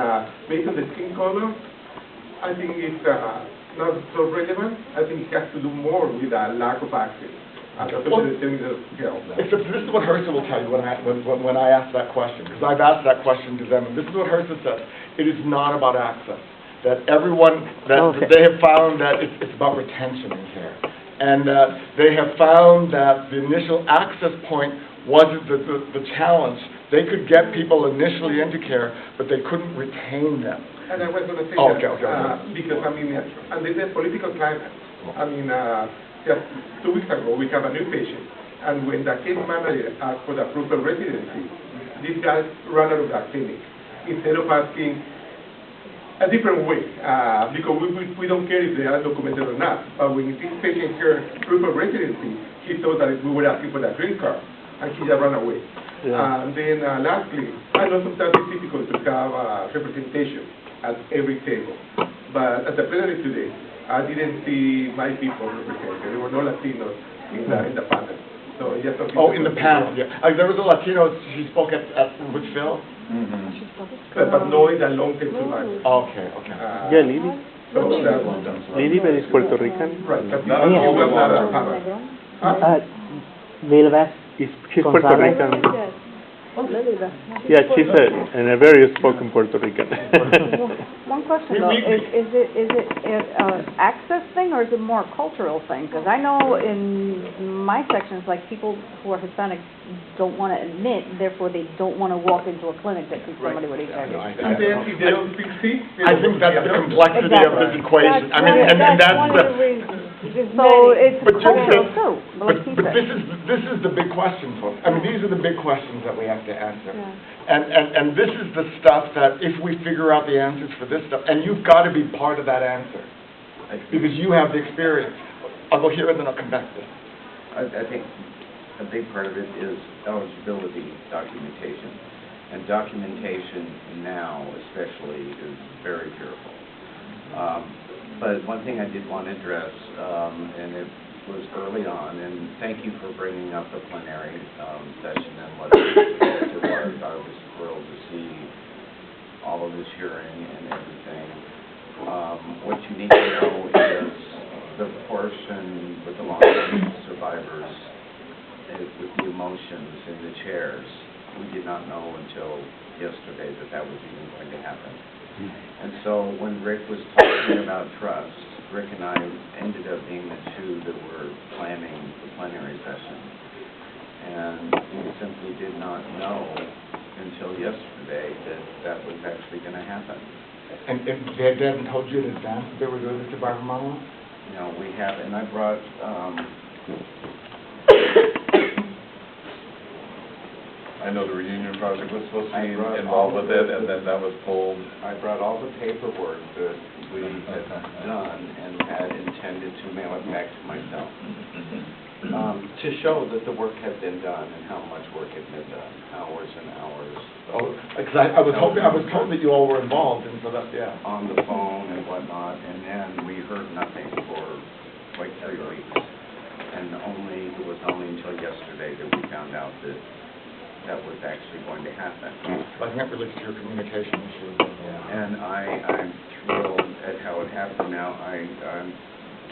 based on the skin color, I think it's not so relevant. I think it has to do more with the lack of access. And the social determinants of health. Except this is what HRSA will tell you when I ask that question, because I've asked that question to them, and this is what HRSA says. It is not about access. That everyone, they have found that it's about retention in care. And they have found that the initial access point wasn't the challenge. They could get people initially into care, but they couldn't retain them. And I was going to say because, I mean, and there's a political climate. I mean, just 2 weeks ago, we have a new patient, and when the case manager asked for the approval residency, this guy ran out of that clinic instead of asking a different way, because we don't care if they are documented or not. But when this patient heard proof of residency, he thought that we were asking for that green card, and he just ran away. Yeah. And then lastly, I know sometimes it's difficult to have representation at every table, but at the plenary today, I didn't see my people represented. There were no Latinos in the panel. So just in the panel, yeah. There was a Latino, she spoke at Whitfield? But no in the long-term survivors. Okay. Yeah, Lily. So Lily is Puerto Rican. right, but this was not a panel. Lila She's Puerto Rican. Yes. Yeah, she's a very spoken Puerto Rican. One question though, is it an access thing or is it more a cultural thing? Because I know in my sections, like people who are Hispanic don't want to admit, therefore they don't want to walk into a clinic that sees somebody with HIV. And then if they don't speak Sikh, I think that's the complexity of this equation. I mean, and that's one of the reasons. So it's But cultural too, like he But said. this is the big question, folks. I mean, these are the big questions that we have to answer. Yeah. And this is the stuff that if we figure out the answers for this stuff, and you've got to be part of that answer, because you have the experience. I'll go here and then I'll come back to this. I think a big part of it is eligibility documentation. And documentation now especially is very fearful. But one thing I did want to address, and it was early on, and thank you for bringing up the plenary session and what it was. I was thrilled to see all of this hearing and everything. What you need to know is the portion with the long-term survivors, with the emotions in the chairs. We did not know until yesterday that was even going to happen. And so when Rick was talking about trust, Rick and I ended up being the two that were planning the plenary session. And we simply did not know until yesterday that was actually going to happen. And if they hadn't told you in advance that they were doing the survivor monologue? No, we have, and I brought, I know the reunion project was supposed to be involved with it, and then that was pulled. I brought all the paperwork that we had done and had intended to mail it back to myself, to show that the work had been done and how much work had been done, hours and hours. Because I was told that you all were involved, and so that's, yeah. On the phone and whatnot, and then we heard nothing for like 3 weeks. And it was only until yesterday that we found out that was actually going to happen. I think that relates to your communication issue. Yeah. And I'm thrilled at how it happened now.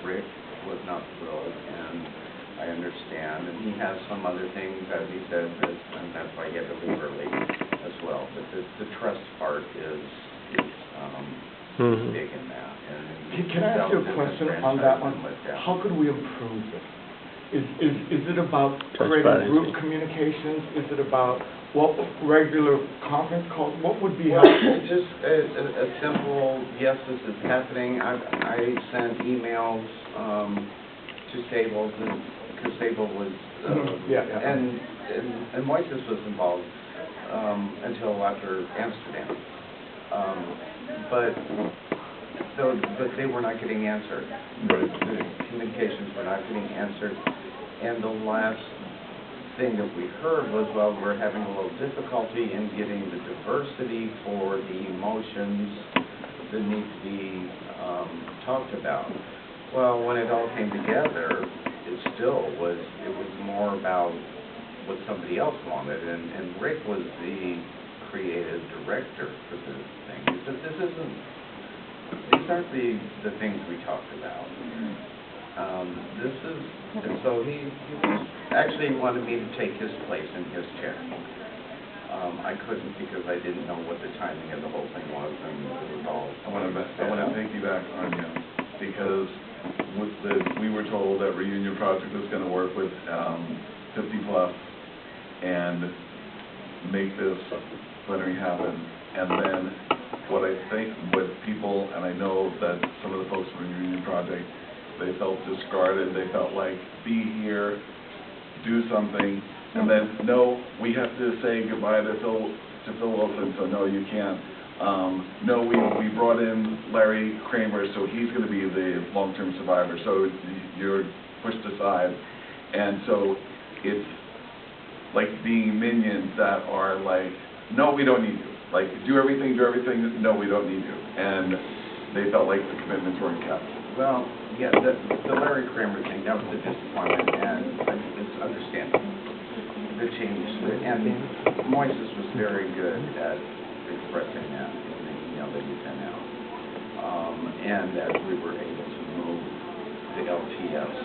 Rick was not thrilled, and I understand, and he has some other things, as he said, and that's why he had to leave early as well. But the trust part is big in that. And Can I ask you a question on that one? How could we improve this? Is it about creating group communications? Is it about what regular conference calls? What would be helpful? Just a simple, yes, this is happening. I sent emails to Sable, because Sable was, and Moises was involved until after Amsterdam. But So, but they were not getting answered. The communications were not getting answered. And the last thing that we heard was, well, we're having a little difficulty in getting the diversity for the emotions that need to be talked about. Well, when it all came together, it was more about what somebody else wanted, and Rick was the creative director for the thing. He said, these aren't the things we talked about. And so he actually wanted me to take his place in his chair. I couldn't because I didn't know what the timing of the whole thing was, and it was all. I want to piggyback on you because we were told that Reunion Project was going to work with 50 plus and make this plenary happen. And then what people, and I know that some of the folks from Reunion Project, they felt discarded. They felt like, be here, do something. And then, no, we have to say goodbye to Phil Wilson, so no, you can't. No, we brought in Larry Kramer, so he's going to be the long-term survivor, so you're pushed aside. And so it's like being minions that are like, no, we don't need you. Like, do everything, no, we don't need you. And they felt like the commitments weren't kept. Well, yeah, the Larry Kramer thing, that was a disappointment, and it's understandable. The change, and Moises was very good at expressing that in the email that he sent out. And as we were able to move the LTS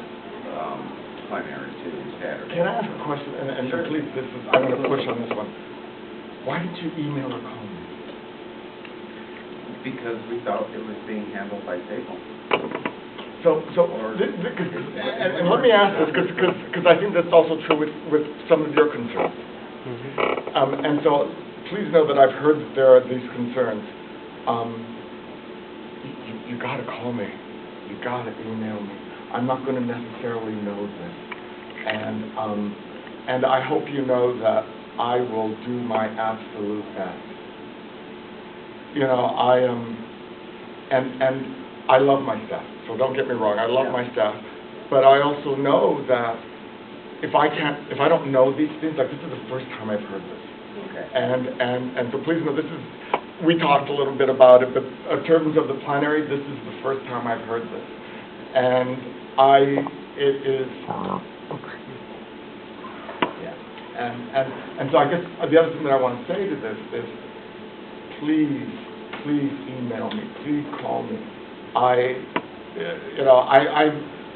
plenary to Saturday. Can I ask a question? And please, I'm going to push on this one. Why did you email or call me? Because we thought it was being handled by Sable. And let me ask this, because I think that's also true with some of your concerns. And so, please know that I've heard that there are these concerns. You got to call me. You got to email me. I'm not going to necessarily know this, and I hope you know that I will do my absolute best. You know, I am, and I love my staff. So don't get me wrong, I love my staff, but I also know that if I don't know these things, like this is the first time I've heard this. Okay. And so please know we talked a little bit about it, but in terms of the plenary, this is the first time I've heard this. And it is, and so I guess the other thing that I want to say to this is, please email me, please call me.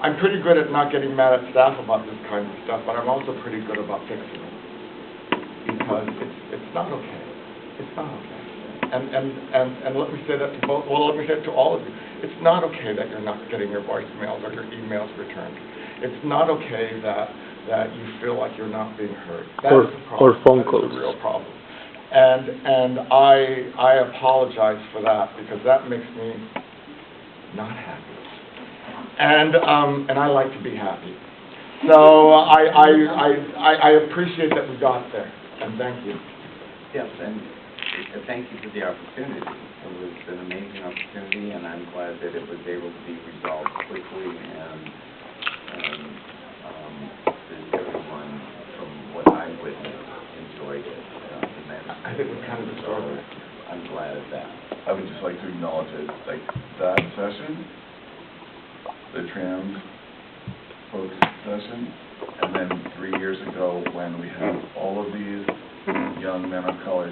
I'm pretty good at not getting mad at staff about this kind of stuff, but I'm also pretty good about fixing it, because it's not okay. It's not okay. And let me say that to both. Well, let me say it to all of you. It's not okay that you're not getting your voicemails or your emails returned. It's not okay that you feel like you're not being heard. That's a problem. Or phone calls. That's a real problem. And I apologize for that, because that makes me not happy. And I like to be happy. So I appreciate that we got there, and thank you. Yes, and thank you for the opportunity. It was an amazing opportunity, and I'm glad that it was able to be resolved quickly, and that everyone, from what I witnessed, enjoyed it. I think we're kind of disturbed. I'm glad of that. I would just like to acknowledge it, like that session, the trans folks session, and then 3 years ago when we had all of these young men of color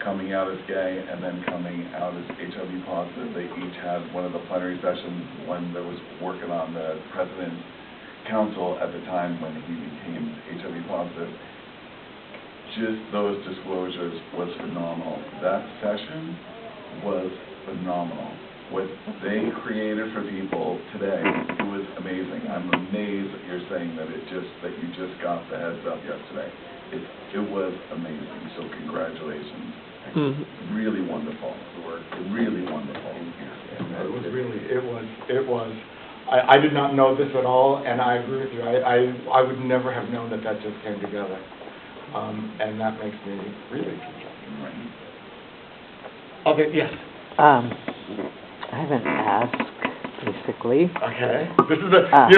coming out as gay and then coming out as HIV positive. They each had one of the plenary sessions when there was working on the president's council at the time when he became HIV positive. Just those disclosures was phenomenal. That session was phenomenal. What they created for people today, it was amazing. I'm amazed that you're saying that you just got the heads up yesterday. It was amazing. So congratulations. Mm-hmm. Really wonderful work. Really wonderful. It was. I did not know this at all, and I agree with you. I would never have known that just came together. And that makes me really concerned. Okay, yes. I haven't asked, basically. Okay. This is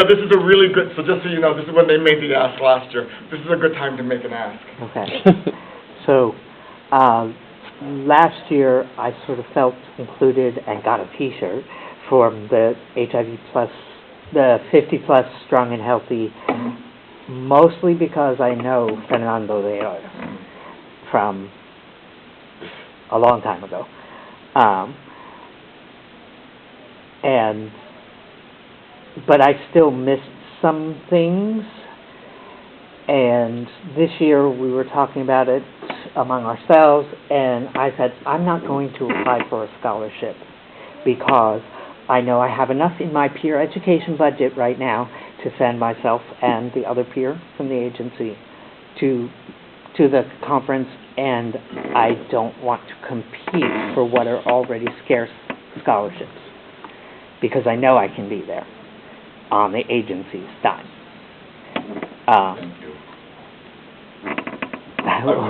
this is a really good, so just so you know, this is when they made the ask last year. This is a good time to make an ask. Okay. So, last year, I sort of felt included and got a T-shirt from the HIV plus, the 50-plus strong and healthy, mostly because I know Fernando de Oro from a long time ago. But I still missed some things, and this year we were talking about it among ourselves, and I said, I'm not going to apply for a scholarship because I know I have enough in my peer education budget right now to send myself and the other peer from the agency to the conference, and I don't want to compete for what are already scarce scholarships because I know I can be there on the agency's dime. Thank you.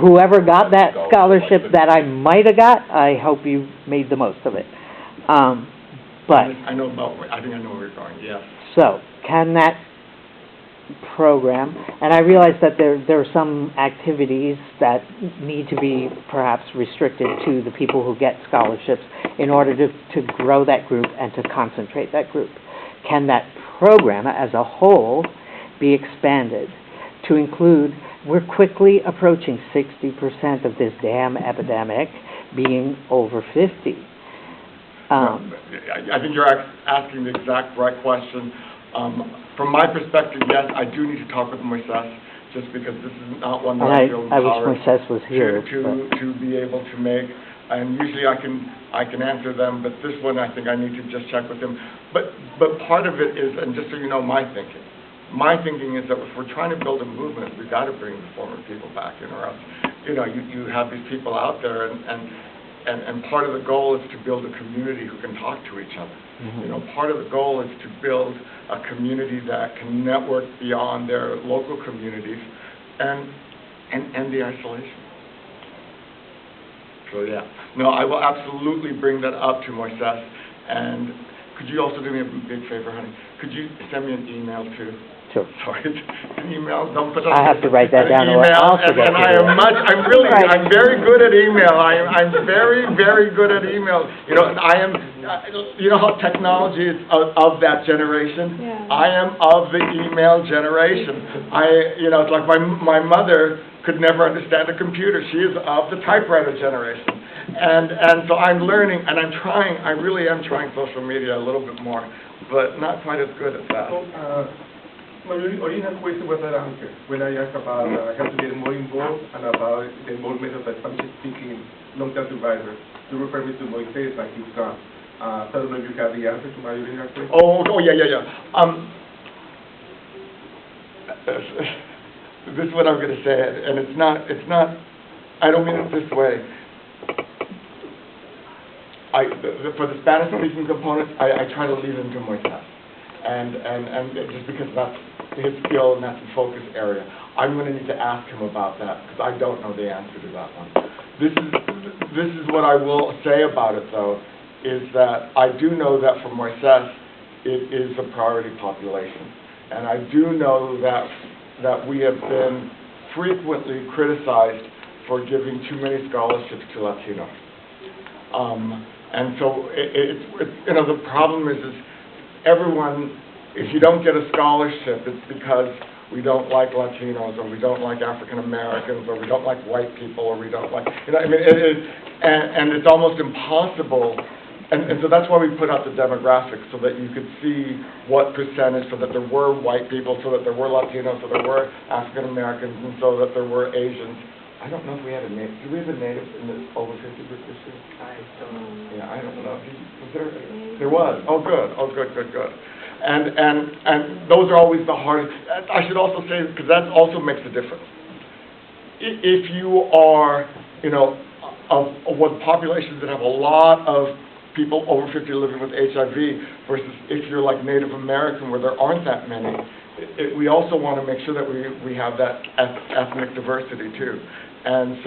Whoever got that scholarship that I might have got, I hope you made the most of it. But I think I know where you're going, yes. so, can that program, and I realize that there are some activities that need to be perhaps restricted to the people who get scholarships in order to grow that group and to concentrate that group. Can that program as a whole be expanded to include, we're quickly approaching 60% of this damn epidemic being over 50. I think you're asking the exact right question. From my perspective, yes, I do need to talk with Moises, just because this is not one that I feel I wish empowered Moises was here. to be able to make. And usually I can answer them, but this one I think I need to just check with him. But part of it is, and just so you know, my thinking. My thinking is that if we're trying to build a movement, we've got to bring the former people back in, or else, you have these people out there, and part of the goal is to build a community who can talk to each other. Mm-hmm. Part of the goal is to build a community that can network beyond their local communities and end the isolation. So yeah, no, I will absolutely bring that up to Moises. And could you also do me a big favor, honey? Could you send me an email too? Sure. Sorry, an email. Don't put. I have to write that down. Email, and I'm very good at email. I'm very, very good at email. And I am. You know how technology is of that generation. Yeah. I am of the email generation. It's like my mother could never understand a computer. She is of the typewriter generation. And so I'm learning, and I'm trying. I really am trying social media a little bit more, but not quite as good at that. My original question was that answer when I asked about how to get more involved and about the involvement of the Spanish-speaking long-term survivors. You refer me to Moises and his son. So I don't know if you have the answer to my original question. Oh, yeah. This is what I'm going to say, and it's not. I don't mean it this way. For the Spanish-speaking components, I try to leave them to Moises. And just because that's his skill and that's the focus area, I'm going to need to ask him about that because I don't know the answer to that one. This is what I will say about it though, is that I do know that for Moises, it is a priority population, and I do know that we have been frequently criticized for giving too many scholarships to Latinos, and so the problem is everyone, if you don't get a scholarship, it's because we don't like Latinos, or we don't like African Americans, or we don't like white people, or we don't like, and it's almost impossible. And so that's why we put out the demographics, so that you could see what percentage, so that there were white people, so that there were Latinos, so there were African Americans, and so that there were Asians. I don't know if we had a native. Do we have a native in the over 50 group this year? I don't know. Yeah, I don't know. Was there? There was. Oh, good. Oh, good. And those are always the hardest. I should also say, because that also makes a difference. If you are, of what populations that have a lot of people over 50 living with HIV, versus if you're like Native American where there aren't that many, we also want to make sure that we have that ethnic diversity too. And so